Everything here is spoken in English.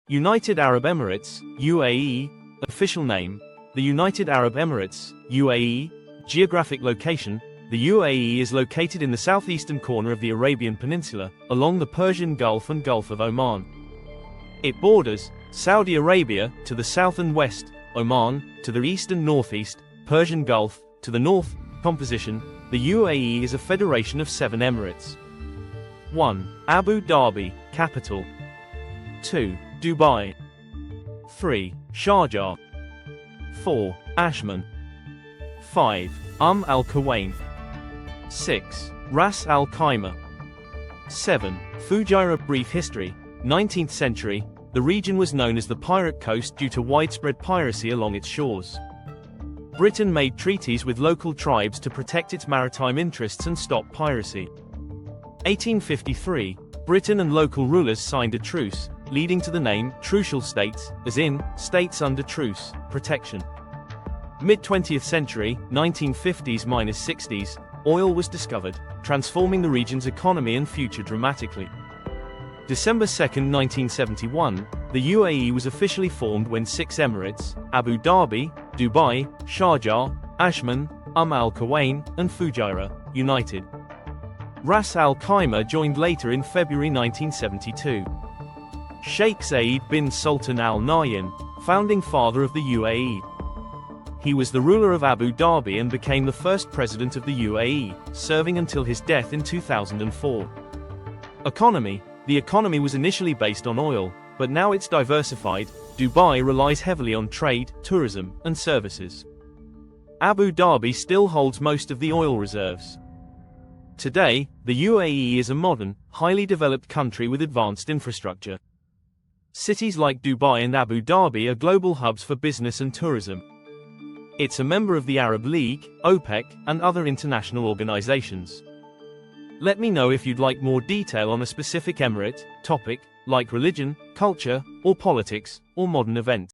United Arab Emirates, UAE. Official name: the United Arab Emirates, UAE. Geographic location: the UAE is located in the southeastern corner of the Arabian Peninsula, along the Persian Gulf and Gulf of Oman. It borders Saudi Arabia to the south and west, Oman to the east and northeast, Persian Gulf to the north. Composition: the UAE is a federation of 7 emirates. 1. Abu Dhabi, capital. 2. Dubai. 3. Sharjah. 4. Ajman. 5. Al Quwain. 6. Ras Al Khaimah. 7. Fujairah. Brief history: 19th century, the region was known as the Pirate Coast due to widespread piracy along its shores. Britain made treaties with local tribes to protect its maritime interests and stop piracy. 1853, Britain and local rulers signed a truce, leading to the name Trucial States, as in, states under truce, protection. Mid-20th century, 1950s-60s, oil was discovered, transforming the region's economy and future dramatically. December 2, 1971, the UAE was officially formed when 6 emirates, Abu Dhabi, Dubai, Sharjah, Ajman, Al Quwain, and Fujairah, united. Ras Al Khaimah joined later in February 1972. Sheikh Zayed bin Sultan Al Nahyan, founding father of the UAE. He was the ruler of Abu Dhabi and became the first president of the UAE, serving until his death in 2004. Economy: the economy was initially based on oil, but now it's diversified. Dubai relies heavily on trade, tourism, and services. Abu Dhabi still holds most of the oil reserves. Today, the UAE is a modern, highly developed country with advanced infrastructure. Cities like Dubai and Abu Dhabi are global hubs for business and tourism. It's a member of the Arab League, OPEC, and other international organizations. Let me know if you'd like more detail on a specific emirate, topic, like religion, culture, or politics, or modern events.